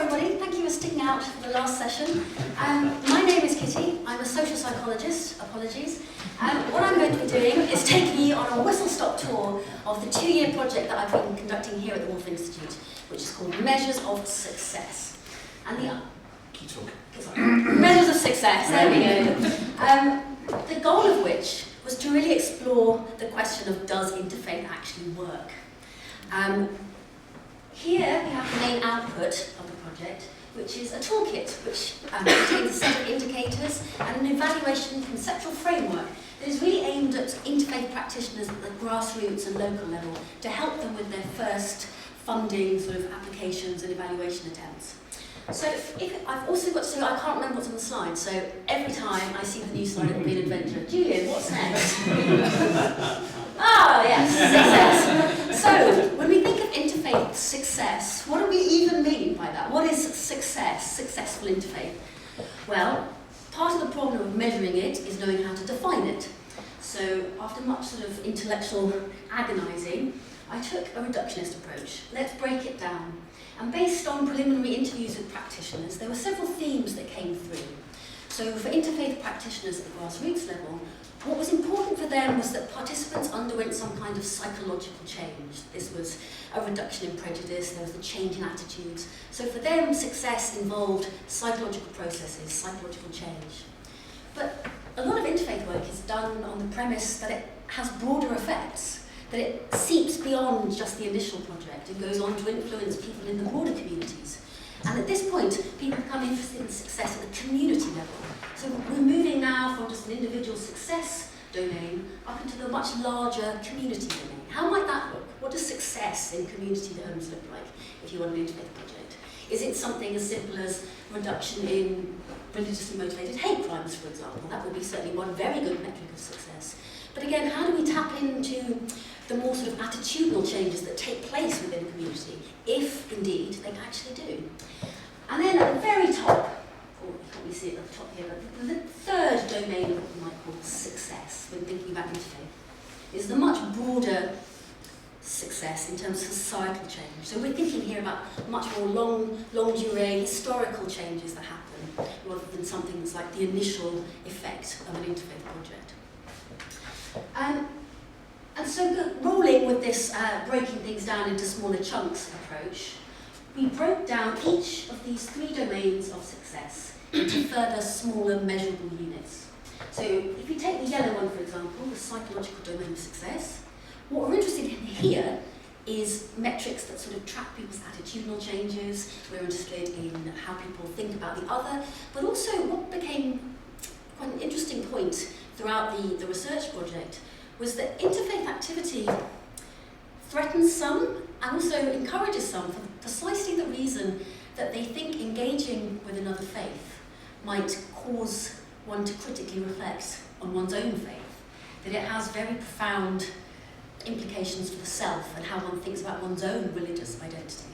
everybody. Thank you for sticking out for the last session. My name is Kitty. I'm a social psychologist. Apologies. What I'm going to be doing is taking you on a whistle-stop tour of the 2-year project that I've been conducting here at the Woolf Institute, which is called Measures of Success. And Keep talking. Measures of Success, there we go. The goal of which was to really explore the question of, does interfaith actually work? Here we have the main output of the project, which is a toolkit which contains a set of indicators and an evaluation conceptual framework that is really aimed at interfaith practitioners at the grassroots and local level to help them with their first funding sort of applications and evaluation attempts. So I've also got to say, I can't remember what's on the slide, so every time I see the new slide, it'll be an adventure. Julian, what's next? Yes, success. So, when we think of interfaith success, what do we even mean by that? What is success, successful interfaith? Well, part of the problem of measuring it is knowing how to define it. So, after much sort of intellectual agonising, I took a reductionist approach. Let's break it down. And based on preliminary interviews with practitioners, there were several themes that came through. So for interfaith practitioners at the grassroots level, what was important for them was that participants underwent some kind of psychological change. This was a reduction in prejudice, there was a change in attitudes. So for them, success involved psychological processes, psychological change. But a lot of interfaith work is done on the premise that it has broader effects, that it seeps beyond just the initial project and goes on to influence people in the broader communities. And at this point, people become interested in success at the community level. So we're moving now from just an individual success domain up into the much larger community domain. How might that look? What does success in community terms look like if you want an interfaith project? Is it something as simple as reduction in religiously motivated hate crimes, for example? That would be certainly one very good metric of success. But again, how do we tap into the more sort of attitudinal changes that take place within a community, if indeed they actually do? And then at the very top, or you can't really see it at the top here, but the third domain of what we might call success when thinking about interfaith is the much broader success in terms of societal change. So we're thinking here about much more longue durée historical changes that happen, rather than something that's like the initial effect of an interfaith project. And so rolling with this breaking things down into smaller chunks approach, we broke down each of these 3 domains of success into further smaller measurable units. So if you take the yellow one, for example, the psychological domain of success, what we're interested in here is metrics that sort of track people's attitudinal changes. We're interested in how people think about the other, but also what became quite an interesting point throughout the research project was that interfaith activity threatens some and also encourages some for precisely the reason that they think engaging with another faith might cause one to critically reflect on one's own faith, that it has very profound implications for the self and how one thinks about one's own religious identity.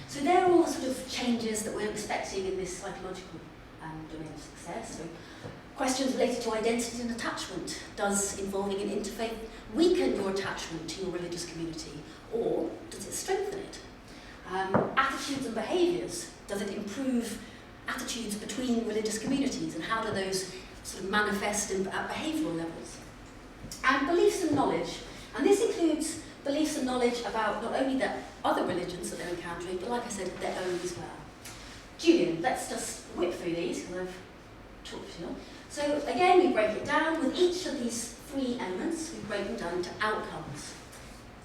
So there are all the sort of changes that we're expecting in this psychological domain of success. So questions related to identity and attachment. Does involving an interfaith weaken your attachment to your religious community, or does it strengthen it? Attitudes and behaviours. Does it improve attitudes between religious communities, and how do those sort of manifest at behavioural levels? And beliefs and knowledge. And this includes beliefs and knowledge about not only the other religions that they're encountering, but like I said, their own as well. Julian, let's just whip through these, because I've talked to you. So again, we break it down. With each of these 3 elements, we break them down into outcomes.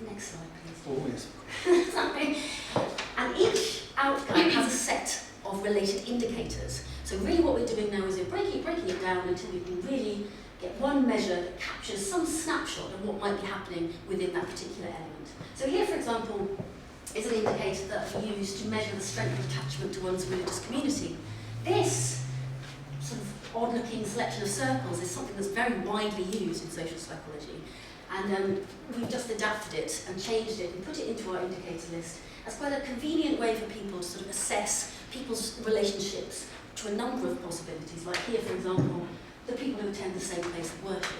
Next slide, please. Oh, yes. Sorry. And each outcome has a set of related indicators. So really what we're doing now is we're breaking it down until we can really get one measure that captures some snapshot of what might be happening within that particular element. So here, for example, is an indicator that we use to measure the strength of attachment to one's religious community. This sort of odd-looking selection of circles is something that's very widely used in social psychology. And we've just adapted it and changed it and put it into our indicator list as quite a convenient way for people to sort of assess people's relationships to a number of possibilities. Like here, for example, the people who attend the same place of worship.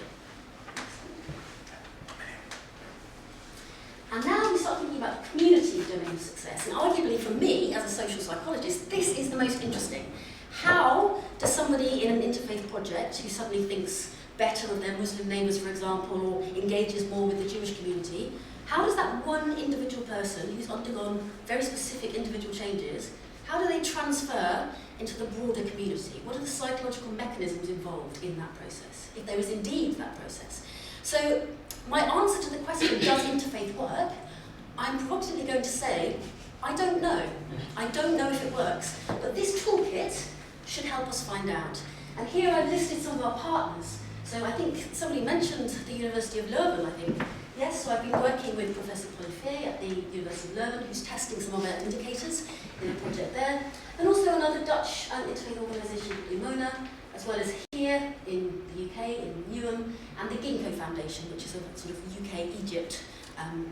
And now we start thinking about the community domain of success. And arguably for me, as a social psychologist, this is the most interesting. How does somebody in an interfaith project who suddenly thinks better of their Muslim neighbours, for example, or engages more with the Jewish community, how does that one individual person who's undergone very specific individual changes, how do they transfer into the broader community? What are the psychological mechanisms involved in that process, if there is indeed that process? So my answer to the question, does interfaith work? I'm provocatively going to say, I don't know. I don't know if it works. But this toolkit should help us find out. And here I've listed some of our partners. So I think somebody mentioned the University of Leuven, I think. Yes, so I've been working with Professor Ryan at the University of Leuven, who's testing some of our indicators in a project there. And also another Dutch interfaith organisation, Limona, as well as here in the UK, in Newham, and the Ginkgo Foundation, which is a sort of UK-Egypt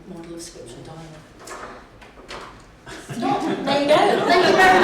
model of scriptural dialogue. Stop. There you go. Thank you very